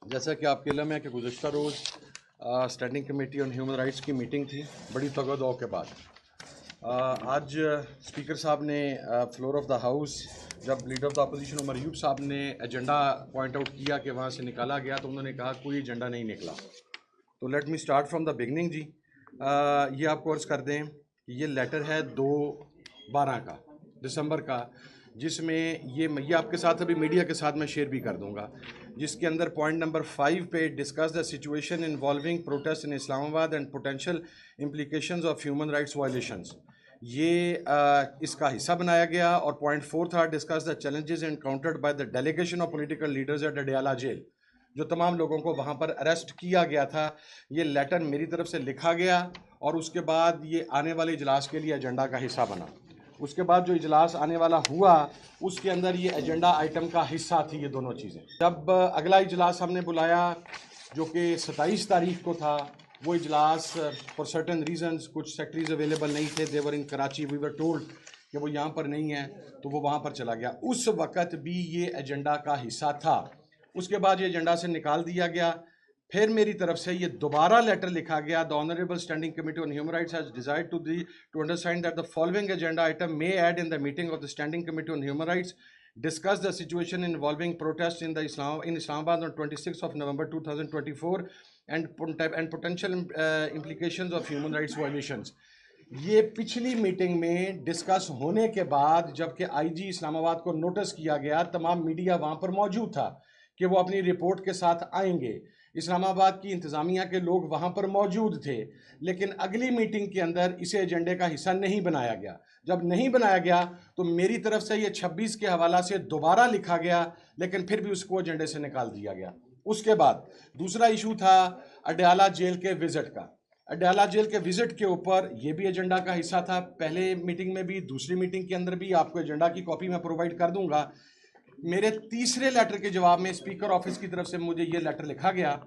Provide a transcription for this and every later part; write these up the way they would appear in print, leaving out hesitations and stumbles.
जैसा कि आपके इल्म है कि गुज़श्ता रोज़ standing committee on human rights की मीटिंग थी बड़ी तगदौ के बाद। आज स्पीकर साहब ने फ्लोर ऑफ द हाउस जब leader of the opposition Umar Ayub साहब ने एजेंडा पॉइंट आउट किया कि वहाँ से निकाला गया, तो उन्होंने कहा कोई एजेंडा नहीं निकला। तो let me start from the beginning जी। ये आपको अर्ज़ कर दें कि ये लेटर है 2/12 का, दिसंबर का, जिसमें ये आपके साथ अभी मीडिया के साथ मैं शेयर भी कर दूंगा, जिसके अंदर पॉइंट नंबर 5 पे discuss the situation involving protest in Islamabad and potential implications of human rights violations, ये इसका हिस्सा बनाया गया। और पॉइंट 4 था discuss the challenges encountered by the delegation of political leaders at Adiala Jail, जो तमाम लोगों को वहाँ पर अरेस्ट किया गया था। ये लेटर मेरी तरफ से लिखा गया और उसके बाद ये आने वाले इजलास के लिए एजेंडा का हिस्सा बना। उसके बाद जो इजलास आने वाला हुआ उसके अंदर ये एजेंडा आइटम का हिस्सा थी ये दोनों चीज़ें। जब अगला इजलास हमने बुलाया जो कि 27 तारीख को था, वो इजलास फॉर सर्टन रीजंस कुछ सेक्रेटरीज अवेलेबल नहीं थे, देवर इन कराची, वी वर टोल्ड कि वो यहाँ पर नहीं है, तो वो वहाँ पर चला गया। उस वक़्त भी ये एजेंडा का हिस्सा था। उसके बाद ये एजेंडा से निकाल दिया गया। फिर मेरी तरफ से ये दोबारा लेटर लिखा गया, the honourable standing committee on human rights has decided to understand that the following agenda item may add in the meeting of the standing committee on human rights, discuss the situation involving protest in Islamabad on 26th of November 2024 and potential implications of human rights violations। ये पिछली meeting में discuss होने के बाद जबकि IG Islamabad को notice किया गया, तमाम मीडिया वहाँ पर मौजूद था कि वो अपनी रिपोर्ट के साथ आएंगे, इस्लामाबाद की इंतज़ामिया के लोग वहाँ पर मौजूद थे, लेकिन अगली मीटिंग के अंदर इसे एजेंडे का हिस्सा नहीं बनाया गया। जब नहीं बनाया गया तो मेरी तरफ से ये 26 के हवाला से दोबारा लिखा गया, लेकिन फिर भी उसको एजेंडे से निकाल दिया गया। उसके बाद दूसरा इशू था अडयाला जेल के विजिट का। अडयाला जेल के विजिट के ऊपर ये भी एजेंडा का हिस्सा था, पहले मीटिंग में भी, दूसरी मीटिंग के अंदर भी। आपको एजेंडा की कॉपी मैं प्रोवाइड कर दूंगा। मेरे तीसरे लेटर के जवाब में स्पीकर ऑफिस की तरफ से मुझे ये लेटर लिखा गया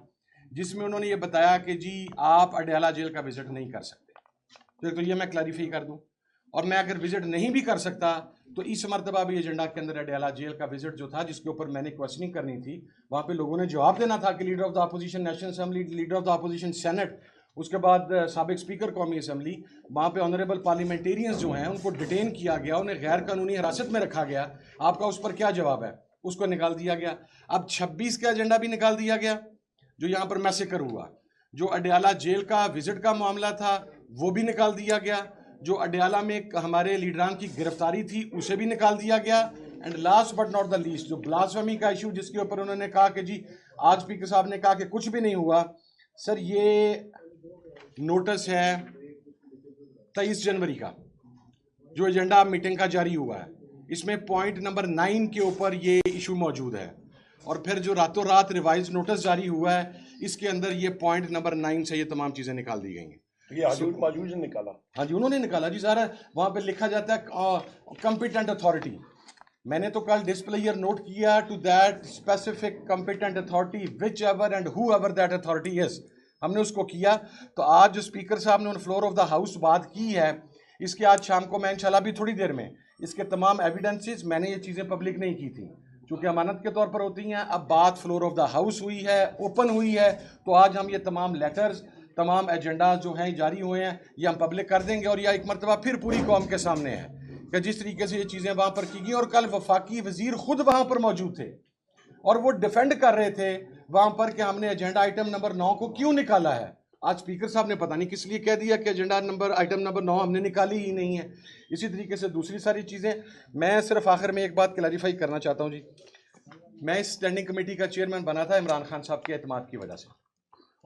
जिसमें उन्होंने ये बताया कि जी आप अडयाला जेल का विजिट नहीं कर सकते। तो ये मैं क्लैरिफाई कर दूं, और मैं अगर विजिट नहीं भी कर सकता तो इस मरतबा भी एजेंडा के अंदर अडयाला जेल का विजिट जो था, जिसके ऊपर मैंने क्वेश्चनिंग करनी थी, वहाँ पे लोगों ने जवाब देना था कि leader of the opposition national assembly, leader of the opposition senate, उसके बाद साबिक स्पीकर कौमी असम्बली, वहाँ पे ऑनरेबल पार्लियामेंटेरियंस जो हैं उनको डिटेन किया गया, उन्हें गैर कानूनी हिरासत में रखा गया। आपका उस पर क्या जवाब है? उसको निकाल दिया गया। अब 26 का एजेंडा भी निकाल दिया गया जो यहाँ पर मैसेकर हुआ। जो अडयाला जेल का विजिट का मामला था वो भी निकाल दिया गया। जो अडयाला में हमारे लीडरान की गिरफ्तारी थी उसे भी निकाल दिया गया। And last but not the least, जो ब्लास्फेमी का इशू जिसके ऊपर उन्होंने कहा कि जी आज स्पीकर साहब ने कहा कि कुछ भी नहीं हुआ। सर ये नोटिस है 23 जनवरी का जो एजेंडा मीटिंग का जारी हुआ है, इसमें पॉइंट नंबर 9 के ऊपर ये इशू मौजूद है। और फिर जो रातों रात रिवाइज नोटिस जारी हुआ है इसके अंदर ये पॉइंट नंबर 9 से ये तमाम चीज़ें निकाल दी गई हैं। ये मौजूद ने निकाला? हाँ जी, उन्होंने निकाला जी। सारा वहाँ पे लिखा जाता है कॉम्पिटेंट अथॉरिटी। मैंने तो कल डिस्प्लेयर नोट किया to that specific competent authority whichever and whoever that authority is, हमने उसको किया। तो आज जो स्पीकर साहब ने on floor of the house बात की है, इसके आज शाम को मैं इंशाल्लाह भी थोड़ी देर में इसके तमाम एविडेंसेस, मैंने ये चीज़ें पब्लिक नहीं की थी क्योंकि अमानत के तौर पर होती हैं। अब बात फ्लोर ऑफ द हाउस हुई है, ओपन हुई है, तो आज हम ये तमाम लेटर्स, तमाम एजेंडा जो हैं जारी हुए हैं, ये हम पब्लिक कर देंगे। और यह एक मरतबा फिर पूरी कौम के सामने है कि जिस तरीके से ये चीज़ें वहाँ पर की गई। और कल वफाकी वजीर खुद वहाँ पर मौजूद थे और वो डिफेंड कर रहे थे वहाँ पर कि हमने एजेंडा आइटम नंबर 9 को क्यों निकाला है। आज स्पीकर साहब ने पता नहीं किस लिए कह दिया कि एजेंडा आइटम नंबर 9 हमने निकाली ही नहीं है। इसी तरीके से दूसरी सारी चीज़ें, मैं सिर्फ आखिर में एक बात क्लैरिफाई करना चाहता हूँ जी। मैं इस स्टैंडिंग कमेटी का चेयरमैन बना था इमरान खान साहब के एतमाद की वजह से,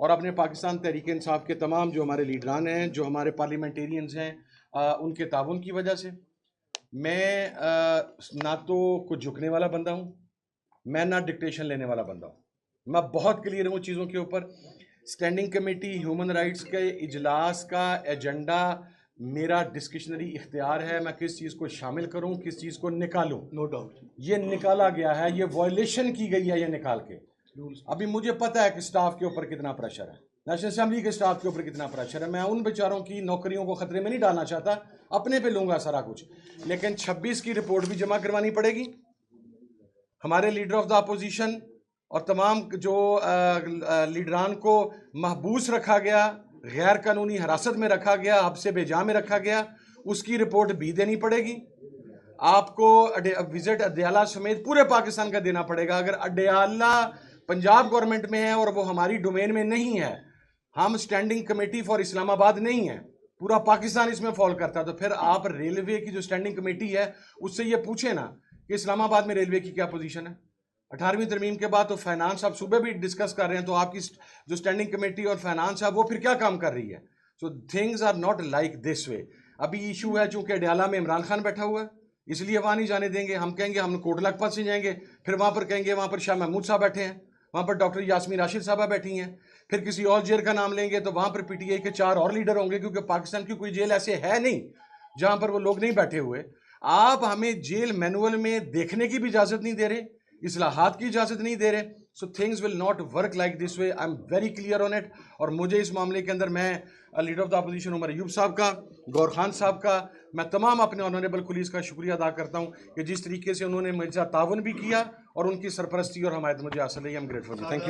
और अपने पाकिस्तान तहरीक इंसाफ के तमाम जो हमारे लीडरान हैं, जो हमारे पार्लियामेंटेरियंस हैं, उनके ताउन की वजह से। मैं ना तो कुछ झुकने वाला बंदा हूँ, मैं ना डिक्टेशन लेने वाला बंदा हूँ। मैं बहुत क्लियर हूँ चीज़ों के ऊपर। स्टैंडिंग कमेटी ह्यूमन राइट्स के इजलास का एजेंडा मेरा डिस्क्रिशनरी इख्तियार है, मैं किस चीज़ को शामिल करूं, किस चीज़ को निकालूं। नो डाउट ये निकाला गया है, ये वायलेशन की गई है ये निकाल के। अभी मुझे पता है कि स्टाफ के ऊपर कितना प्रेशर है, नेशनल असेंबली के स्टाफ के ऊपर कितना प्रेशर है। मैं उन बेचारों की नौकरियों को खतरे में नहीं डालना चाहता, अपने पे लूँगा सारा कुछ। लेकिन 26 की रिपोर्ट भी जमा करवानी पड़ेगी। हमारे लीडर ऑफ द अपोजिशन और तमाम जो लीडरान को महबूस रखा गया, गैर कानूनी हिरासत में रखा गया, हब्से बेजा में रखा गया, उसकी रिपोर्ट भी देनी पड़ेगी। आपको विजिट अडयाला समेत पूरे पाकिस्तान का देना पड़ेगा। अगर अडयाला पंजाब गवर्नमेंट में है और वो हमारी डोमेन में नहीं है, हम स्टैंडिंग कमेटी फॉर इस्लामाबाद नहीं है, पूरा पाकिस्तान इसमें फॉल करता है, तो फिर आप रेलवे की जो स्टैंडिंग कमेटी है उससे ये पूछे ना कि इस्लामाबाद में रेलवे की क्या पोजीशन है। 18वीं तरमीम के बाद तो फाइनेंस आप सुबह भी डिस्कस कर रहे हैं, तो आपकी जो स्टैंडिंग कमेटी और फाइनेंस है वो फिर क्या काम कर रही है। So things are not like this way. अभी इशू है चूंकि अडयाला में इमरान खान बैठा हुआ है, इसलिए वहाँ नहीं जाने देंगे। हम कहेंगे हम कोट लखपत से जाएंगे, फिर वहाँ पर कहेंगे वहाँ पर शाह महमूद साहब बैठे हैं, वहाँ पर डॉक्टर यास्मीन राशिद साहबा बैठी हैं। फिर किसी और जेल का नाम लेंगे तो वहाँ पर पीटीआई के 4 और लीडर होंगे, क्योंकि पाकिस्तान की कोई जेल ऐसे है नहीं जहाँ पर वो लोग नहीं बैठे हुए। आप हमें जेल मैनुअल में देखने की भी इजाज़त नहीं दे रहे, इस्लाहात की इजाज़त नहीं दे रहे। So things will not work like this way. I am very clear on it. और मुझे इस मामले के अंदर मैं leader of the opposition Umar Ayub साहब का, गौर खान साहब का, मैं तमाम अपने ऑनरेबल कुलीस का शुक्रिया अदा करता हूँ कि जिस तरीके से उन्होंने मेरे साथ तावन भी किया और उनकी सरपरस्ती और हमायत मुझे हासिल है। I am grateful. Thank you.